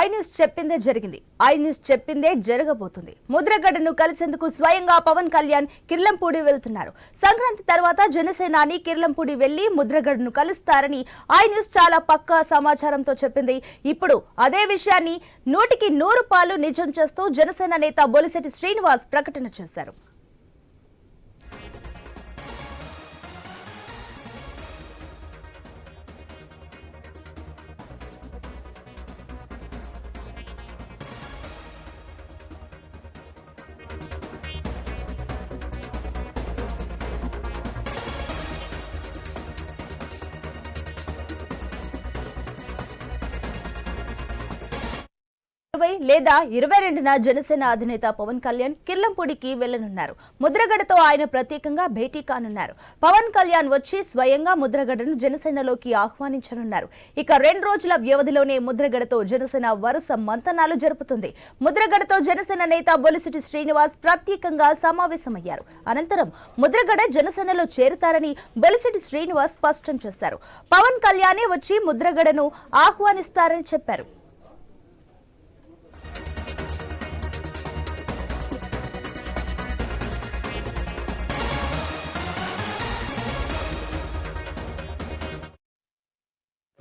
I news చెప్పిందే జరిగింది. I news చెప్పిందే జరగబోతుంది. ముద్రగడను కలిసేందుకు స్వయంగా పవన్ కళ్యాణ్ కిర్లంపూడి వెళ్తున్నారు. సంక్రాంతి తర్వాత జనసేనాని కిర్లంపూడి వెళ్లి ముద్రగడను కలుస్తారని ఐ న్యూస్ చాలా పక్కా సమాచారంతో చెప్పింది. ఇప్పుడు అదే విషయాన్ని 100కి 100 పాలు నిజం చేస్తూ జనసేన నేత బొలిశెట్టి శ్రీనివాస్ ప్రకటన చేశారు. లేదా 22న జనసేన అధినేత పవన్ కళ్యాణ్ కిర్లంపూడికి వెళ్లనున్నారు. ముద్రగడతో ఆయన ప్రత్యేకంగా భేటీ కానున్నారు. పవన్ కళ్యాణ్ వచ్చి స్వయంగా ముద్రగడను జనసేనలోకి ఆహ్వానించనున్నారు. ఇక 2 రోజుల వ్యవధిలోనే ముద్రగడతో జనసేన వరుస మంతనాలు జరుపుతుంది. ముద్రగడతో జనసేన నేత బొలిశెట్టి శ్రీనివాస్ ప్రత్యేకంగా సమావేశమయ్యారు. అనంతరం ముద్రగడ జనసేనలో చేరుతారని బొలిశెట్టి శ్రీనివాస్ స్పష్టం చేశారు. పవన్ కళ్యాణే వచ్చి ముద్రగడను ఆహ్వానిస్తారని చెప్పారు.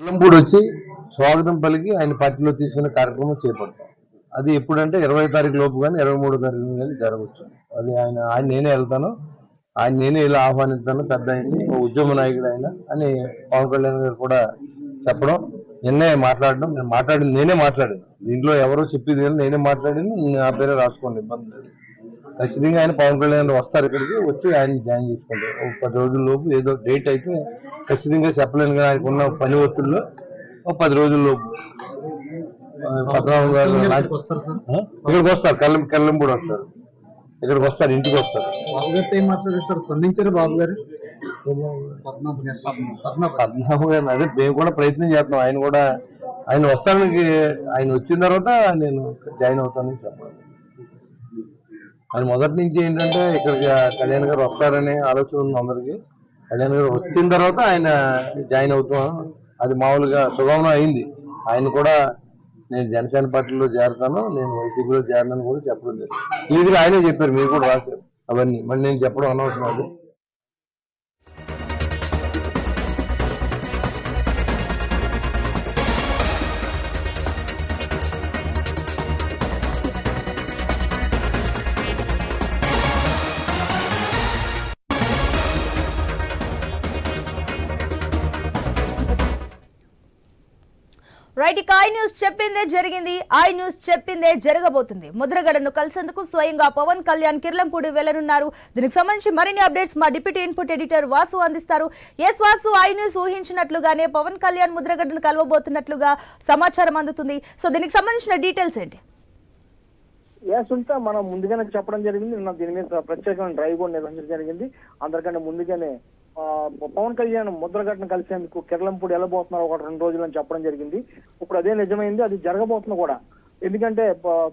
కిర్లంపూడి వచ్చి స్వాగతం పలికి ఆయన పార్టీలో తీసుకునే కార్యక్రమం చేపడతాం. అది ఎప్పుడంటే 20 తారీఖు లోపు కానీ 23 తారీఖు కానీ జరగవచ్చు. అది ఆయన నేనే వెళ్తాను, ఆయన నేనే ఇలా ఆహ్వానిస్తాను, పెద్ద అయింది ఉద్యమ నాయకుడు ఆయన అని పవన్ కళ్యాణ్ గారు కూడా చెప్పడం, నిన్నే మాట్లాడడం, నేనే మాట్లాడాను. దీంట్లో ఎవరో చెప్పేది నేనే మాట్లాడింది, నా పేరే రాసుకోండి, ఇబ్బంది లేదు. ఖచ్చితంగా ఆయన పవన్ కళ్యాణ్ వస్తారు, ఇక్కడికి వచ్చి ఆయన జాయిన్ చేసుకుంటారు. ఒక 10 రోజుల లోపు ఏదో డేట్ అయితే ఖచ్చితంగా చెప్పలేను కానీ ఆయనకు ఉన్న పని ఒత్తిడిలో ఒక 10 రోజుల లోపు పద్మనాభం గారు ఇక్కడికి వస్తారు. కిర్లంపూడి వస్తారు, ఇక్కడికి వస్తారు, ఇంటికి వస్తారు. స్పందించారు బాబు గారు. పద్మనాభం గారు అదే మేము కూడా ప్రయత్నం చేస్తున్నాం. ఆయన వస్తానికి, ఆయన వచ్చిన తర్వాత నేను జాయిన్ అవుతానని చెప్పాలి. ఆయన మొదటి నుంచి ఏంటంటే ఇక్కడికి కళ్యాణ్ గారు వస్తారనే ఆలోచన ఉంది అందరికి. కళ్యాణ్ గారు వచ్చిన తర్వాత ఆయన జాయిన్ అవుతాం, అది మామూలుగా సుగమనం అయింది. ఆయన కూడా నేను జనసేన పార్టీలో చేరతాను, నేను వైసీపీలో చేరనని కూడా చెప్పడం లేదు. ఇది ఆయనే చెప్పారు, మీరు కూడా రాశారు అవన్నీ. మళ్ళీ నేను చెప్పడం అనవసరం. అది రైట్. ఇక ఐ న్యూస్ చెప్పిందే జరిగింది. ఐ న్యూస్ చెప్పిందే జరగబోతుంది. ముద్రగడను కలిసేందుకు స్వయంగా పవన్ కళ్యాణ్ కిర్లంపూడి వెళ్లనున్నారు. దీనికి సంబంధించి మరిన్ని అప్డేట్స్ మా డిప్యూటీ ఇన్పుట్ ఎడిటర్ వాసు అందిస్తారు. ఎస్ వాసు, ఐ న్యూస్ ఊహించినట్లుగానే పవన్ కళ్యాణ్ ముద్రగడను కలవబోతున్నట్లుగా సమాచారం అందుతుంది. సో దీనికి సంబంధించిన డీటెయిల్స్ ఏంటి? సునీత, మనం ముందుగానే చెప్పడం జరిగింది. నిన్న దీని మీద ప్రత్యేకమైన డ్రైవ్ కూడా నిర్వహించడం జరిగింది. అందరికంటే ముందుగానే పవన్ కళ్యాణ్ ముద్రగడను కలిసేందుకు కిర్లంపూడి వెళ్ళబోతున్నారు 1-2 రోజులు అని చెప్పడం జరిగింది. ఇప్పుడు అదే నిజమైంది, అది జరగబోతుంది కూడా. ఎందుకంటే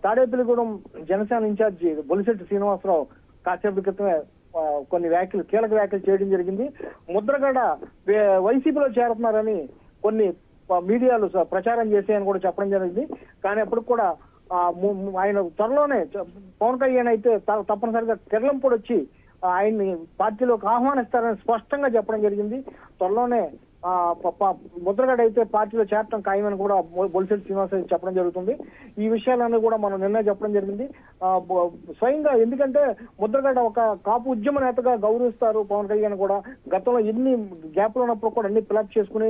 తాడేపల్లిగూడెం జనసేన ఇన్ఛార్జి బొలిశెట్టి శ్రీనివాసరావు కాసేపటి క్రితమే కొన్ని కీలక వ్యాఖ్యలు చేయడం జరిగింది. ముద్రగడ వైసీపీలో చేరుతున్నారని కొన్ని మీడియాలు ప్రచారం చేసాయని కూడా చెప్పడం జరిగింది. కానీ అప్పుడు కూడా ఆయన త్వరలోనే పవన్ కళ్యాణ్ అయితే తప్పనిసరిగా కిర్లంపూడి వచ్చి ఆయన్ని పార్టీలోకి ఆహ్వానిస్తారని స్పష్టంగా చెప్పడం జరిగింది. త్వరలోనే ముద్రగడ అయితే పార్టీలో చేరటం ఖాయమని కూడా బొలిశెట్టి శ్రీనివాస్ చెప్పడం జరుగుతుంది. ఈ విషయాలన్నీ కూడా మనం నిన్న చెప్పడం జరిగింది స్వయంగా. ఎందుకంటే ముద్రగడ ఒక కాపు ఉద్యమ నేతగా గౌరవిస్తారు పవన్ కళ్యాణ్ కూడా. గతంలో ఎన్ని గ్యాప్లు ఉన్నప్పుడు కూడా అన్ని ఫిలప్ చేసుకుని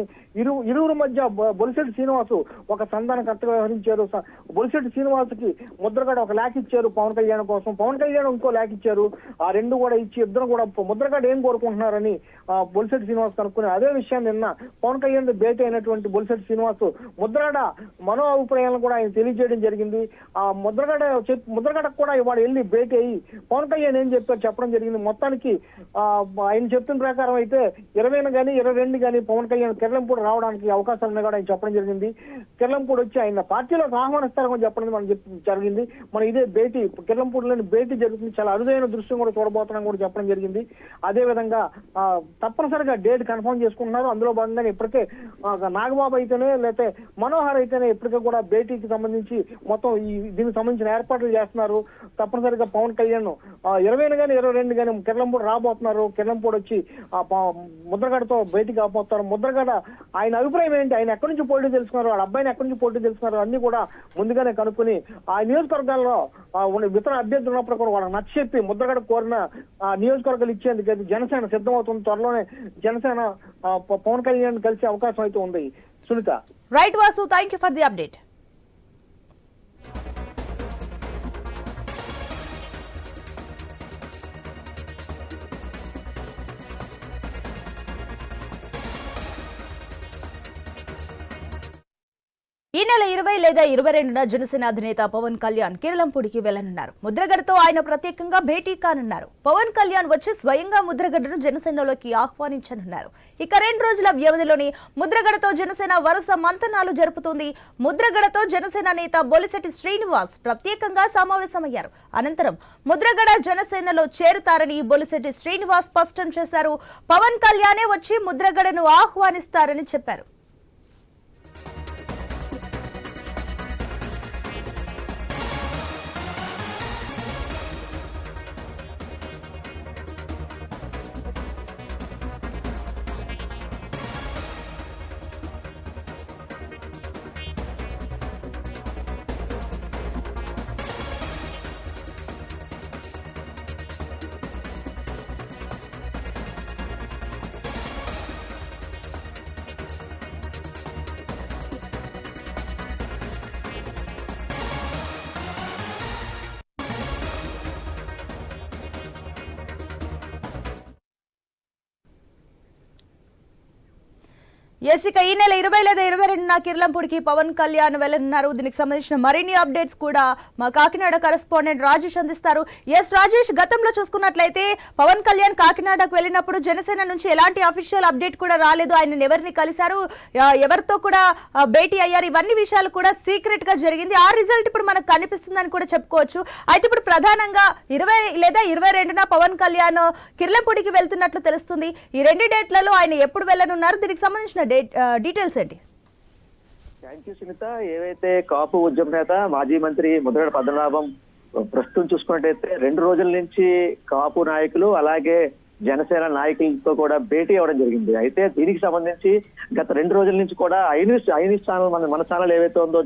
ఇరువురు మధ్య బొలిశెట్టి శ్రీనివాస్ ఒక సంధానకర్తగా వ్యవహరించారు. బొలిశెట్టి శ్రీనివాస్ కి ముద్రగడ ఒక లేఖ ఇచ్చారు పవన్ కళ్యాణ్ కోసం, పవన్ కళ్యాణ్ ఇంకో లేఖ ఇచ్చారు. ఆ రెండు కూడా ఇచ్చి ఇద్దరు కూడా ముద్రగడ ఏం కోరుకుంటున్నారని బొలిశెట్టి శ్రీనివాస్ కనుక్కుని అదే విషయాన్ని పవన్ కళ్యాణ్ భేటీ అయినటువంటి బొలిశెట్టి శ్రీనివాస్ ముద్రగడ మనో అభిప్రాయాలను కూడా ఆయన తెలియజేయడం జరిగింది. ఆ ముద్రగడకు కూడా ఇవాళ వెళ్ళి భేటీ అయ్యి పవన్ కళ్యాణ్ ఏం చెప్పారు చెప్పడం జరిగింది. మొత్తానికి ఆయన చెప్పిన ప్రకారం అయితే 20 కానీ 22 కానీ పవన్ కళ్యాణ్ కిర్లంపూడి రావడానికి అవకాశాలు ఉన్నాయి కూడా ఆయన చెప్పడం జరిగింది. కిర్లంపూడి వచ్చి ఆయన పార్టీలోకి ఆహ్వానిస్తారని చెప్పడం మనం జరిగింది. మన ఇదే భేటీ కిర్లంపూడిలోని భేటీ జరుగుతుంది. చాలా అరుదైన దృశ్యం కూడా చూడబోతున్నాం కూడా చెప్పడం జరిగింది. అదే విధంగా తప్పనిసరిగా డేట్ కన్ఫర్మ్ చేసుకుంటున్నారు. అందులో అందులో భాగంగానే ఇప్పటికే నాగబాబు అయితేనే లేకపోతే మనోహర్ అయితేనే ఇప్పటికే కూడా భేటీకి సంబంధించి మొత్తం దీనికి సంబంధించిన ఏర్పాట్లు చేస్తున్నారు. తప్పనిసరిగా పవన్ కళ్యాణ్ 20 కానీ 22 కానీ కిర్లంపూడి రాబోతున్నారు. కిర్లంపూడి వచ్చి ముద్రగడతో భేటీకి రాబోతున్నారు. ముద్రగడ ఆయన అభిప్రాయం ఏంటి, ఆయన ఎక్కడి నుంచి పోటీ తెలుసుకున్నారు, వాళ్ళ అబ్బాయిని ఎక్కడి నుంచి పోటీ తెలుసుకున్నారు అన్ని కూడా ముందుగానే కనుక్కొని ఆ నియోజకవర్గాల్లో ఇతర అభ్యర్థులు ఉన్నప్పుడు కూడా వాళ్ళకి నచ్చ చెప్పి ముద్రగడ కోరిన నియోజకవర్గాలు ఇచ్చేందుకు జనసేన సిద్ధమవుతుంది. త్వరలోనే జనసేన పవన్ కళ్యాణ్ కలిసే అవకాశం అయితే ఉంది. Sunita. Right Vasu, thank you for the update. ఈ నెల 20 లేదా 22న జనసేన అధినేత పవన్ కళ్యాణ్ కిర్లంపూడికి వెళ్లనున్నారు. ముద్రగడతో ఆయన ప్రత్యేకంగా భేటీ కానున్నారు. పవన్ కళ్యాణ్ వచ్చి స్వయంగా ముద్రగడను జనసేనలోకి ఆహ్వానించనున్నారు. ఇక 2 రోజుల వ్యవధిలోని ముద్రగడతో జనసేన వరుస మంతనాలు జరుపుతుంది. ముద్రగడతో జనసేన నేత బొలిశెట్టి శ్రీనివాస్ ప్రత్యేకంగా సమావేశమయ్యారు. అనంతరం ముద్రగడ జనసేనలో చేరుతారని బొలిశెట్టి శ్రీనివాస్ స్పష్టం చేశారు. పవన్ కళ్యాణే వచ్చి ముద్రగడను ఆహ్వానిస్తారని చెప్పారు. ఇక ఈ నెల 20 లేదా 22న కిర్లంపూడికి పవన్ కళ్యాణ్ వెళ్లనున్నారు. దీనికి సంబంధించిన మరిన్ని అప్డేట్స్ కూడా మా కాకినాడ కరెస్పాండెంట్ రాజేష్ అందిస్తారు. రాజేష్, గతంలో చూసుకున్నట్లయితే పవన్ కళ్యాణ్ కాకినాడకు వెళ్ళినప్పుడు జనసేన నుంచి ఎలాంటి అఫీషియల్ అప్డేట్ కూడా రాలేదు. ఆయన ఎవరిని కలిశారు, ఎవరితో కూడా భేటీ అయ్యారు, ఇవన్నీ విషయాలు కూడా సీక్రెట్ గా జరిగింది. ఆ రిజల్ట్ ఇప్పుడు మనకు కనిపిస్తుందని కూడా చెప్పుకోవచ్చు. అయితే ఇప్పుడు ప్రధానంగా 20 లేదా 22న పవన్ కళ్యాణ్ కిర్లంపూడికి వెళ్తున్నట్లు తెలుస్తుంది. ఈ 2 డేట్లలో ఆయన ఎప్పుడు వెళ్ళనున్నారు, దీనికి సంబంధించిన డీటెయిల్స్ ఏంటి? Thank you Sunita. ఏవైతే కాపు ఉద్యమ నేత మాజీ మంత్రి ముద్రగడ పద్మనాభం ప్రస్తుతం చూసుకున్నట్టయితే 2 రోజుల నుంచి కాపు నాయకులు అలాగే జనసేన నాయకులతో కూడా భేటీ అవ్వడం జరిగింది. అయితే దీనికి సంబంధించి గత 2 రోజుల నుంచి కూడా ఐన్యూస్ ఛానల్ మన ఛానల్ ఏవైతే ఉందో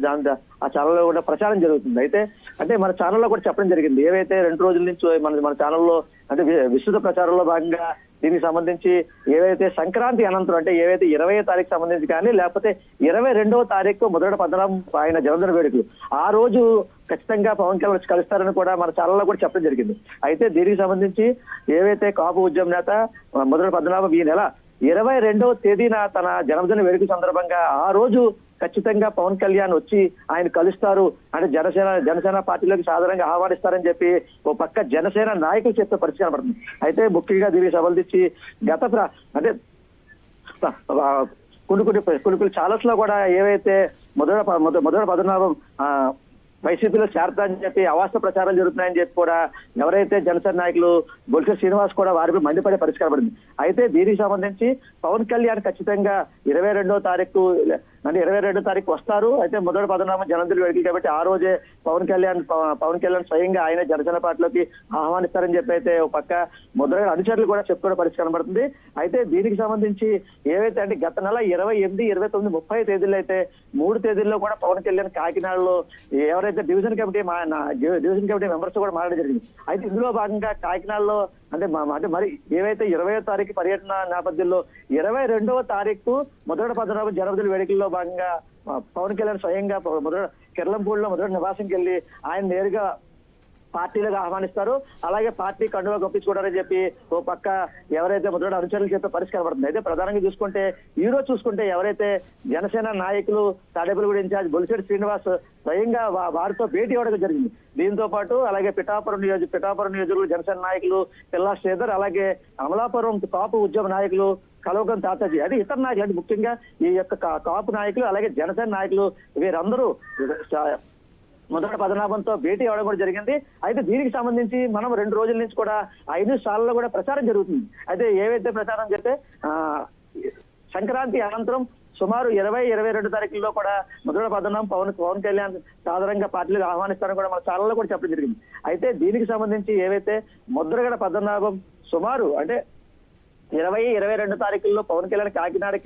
ఆ ఛానల్లో కూడా ప్రచారం జరుగుతుంది. అంటే మన ఛానల్లో కూడా చెప్పడం జరిగింది. ఏవైతే 2 రోజుల నుంచి మన ఛానల్లో అంటే విస్తృత ప్రచారంలో భాగంగా దీనికి సంబంధించి ఏవైతే సంక్రాంతి అనంతరం అంటే ఏవైతే 20వ తారీఖు సంబంధించి కానీ లేకపోతే 22వ తారీఖు ముద్రగడ పద్మనాభం ఆయన జన్మదిన వేడుకలు ఆ రోజు ఖచ్చితంగా పవన్ కళ్యాణ్ వచ్చి కలుస్తారని కూడా మన ఛానల్లో కూడా చెప్పడం జరిగింది. అయితే దీనికి సంబంధించి ఏవైతే కాపు ఉద్యమ నేత ముద్రగడ పద్మనాభం ఈ నెల 22వ తేదీన తన జన్మదిన వేడుక సందర్భంగా ఆ రోజు ఖచ్చితంగా పవన్ కళ్యాణ్ వచ్చి ఆయన కలుస్తారు అంటే జనసేన పార్టీలోకి సాధారణంగా ఆహ్వానిస్తారని చెప్పి ఓ పక్క జనసేన నాయకులు చెప్పే పరిస్థితి కనబడుతుంది. అయితే ముఖ్యంగా దీనికి సంబంధించి అంటే కొన్ని ఛానల్స్ లో కూడా ఏవైతే ముద్రగడ పద్మనాభం వైసీపీలో చేరతారని చెప్పి అవాస్తవ ప్రచారాలు జరుగుతున్నాయని చెప్పి కూడా ఎవరైతే జనసేన నాయకులు బొలిశెట్టి శ్రీనివాస్ కూడా వారిపై మండిపడే పరిష్కారం పడింది. అయితే దీనికి సంబంధించి పవన్ కళ్యాణ్ ఖచ్చితంగా 22వ తారీఖు వస్తారు. అయితే ముద్రగడ పద్మనాభం జన్మదిన వేడుకలు కాబట్టి ఆ రోజే పవన్ కళ్యాణ్ స్వయంగా ఆయన జనసేన పార్టీలోకి ఆహ్వానిస్తారని చెప్పి అయితే ఒక పక్క ముద్రగడ అనుచరులు కూడా చెప్పుకునే పరిష్కారం పడుతుంది. అయితే దీనికి సంబంధించి ఏవైతే అంటే గత నెల 28, 29, 30 తేదీల్లో అయితే 3 తేదీల్లో కూడా పవన్ కళ్యాణ్ కాకినాడలో ఎవరైతే డివిజన్ కమిటీ మెంబర్స్ కూడా మాట్లాడడం జరిగింది. అయితే ఇందులో భాగంగా కాకినాడలో అంటే మరి ఏవైతే 20వ తారీఖు పర్యటన నేపథ్యంలో 22వ తారీఖు ముద్రగడ పద్మనాభం జన్మదిన వేడుకల్లో భాగంగా పవన్ కళ్యాణ్ స్వయంగా కిర్లంపూడిలో ముద్రగడ నివాసంకి వెళ్ళి ఆయన నేరుగా పార్టీలుగా ఆహ్వానిస్తారు. అలాగే పార్టీ కండువా గొప్పించుకోవడారని చెప్పి ఓ పక్క ఎవరైతే ముద్రగడ అనుచరులు చెప్పే పరిష్కారం పడుతుంది. అయితే ప్రధానంగా చూసుకుంటే ఈ రోజు చూసుకుంటే ఎవరైతే జనసేన నాయకులు తాడేపల్లిగూడ ఇన్ఛార్జ్ బొలిశెట్టి శ్రీనివాస్ స్వయంగా వారితో భేటీ అవ్వడం జరిగింది. దీంతో పాటు అలాగే పిఠాపురం నియోజకవర్గ జనసేన నాయకులు పిల్లా శ్రీధర్ అలాగే అమలాపురం కాపు ఉద్యమ నాయకులు కలవకం తాతాజీ అంటే ఇతర నాయకులు అంటే ముఖ్యంగా ఈ యొక్క కాపు నాయకులు అలాగే జనసేన నాయకులు వీరందరూ ముద్రగడ పద్మనాభంతో భేటీ అవ్వడం కూడా జరిగింది. అయితే దీనికి సంబంధించి మనం 2 రోజుల నుంచి కూడా 5 సార్లలో కూడా ప్రచారం జరుగుతుంది. అయితే ఏవైతే ప్రచారం చేస్తే సంక్రాంతి అనంతరం సుమారు 20-22 తారీఖుల్లో కూడా ముద్రగడ పద్మనాభం పవన్ కళ్యాణ్ సాధారణంగా పార్టీలకు ఆహ్వానిస్తారని కూడా మన ఛానల్లో కూడా చెప్పడం జరిగింది. అయితే దీనికి సంబంధించి ఏవైతే ముద్రగడ పద్మనాభం సుమారు అంటే 20-22 తారీఖుల్లో పవన్ కళ్యాణ్ కాకినాడ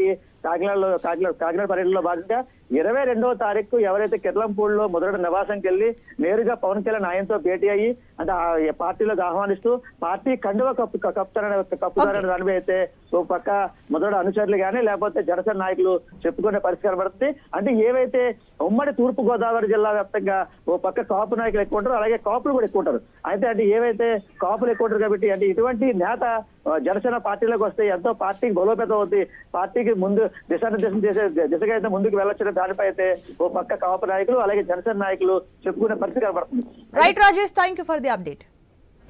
పర్యటనలో భాగంగా 22వ తారీఖు ఎవరైతే కిర్లంపూడిలో ముద్రగడ నివాసంకి వెళ్ళి నేరుగా పవన్ కళ్యాణ్ ఆయనతో భేటీ అయ్యి అంటే ఆ పార్టీలోకి ఆహ్వానిస్తూ పార్టీ కండువ కప్పుతారని దానిపై అయితే ఓ పక్క ముద్రగడ అనుచరులు కానీ లేకపోతే జనసేన నాయకులు చెప్పుకునే పరిస్థితి కనబడుతుంది. అంటే ఏవైతే ఉమ్మడి తూర్పు గోదావరి జిల్లా వ్యాప్తంగా ఓ పక్క కాపు నాయకులు ఎక్కువ ఉంటారు, అలాగే కాపులు కూడా ఎక్కువ ఉంటారు. అయితే అంటే ఏవైతే కాపులు ఎక్కువ ఉంటారు కాబట్టి అంటే ఇటువంటి నేత జనసేన పార్టీలోకి వస్తే ఎంతో పార్టీకి బలోపేతం అవుతుంది, పార్టీకి ముందు దిశానిర్దేశం చేసే దిశగా అయితే ముందుకు వెళ్ళొచ్చిన దానిపై అయితే ఓ పక్క కాపు నాయకులు అలాగే జనసేన నాయకులు చెప్పుకునే పరిస్థితి కనబడుతుంది. Right Rajesh, thank you for the update.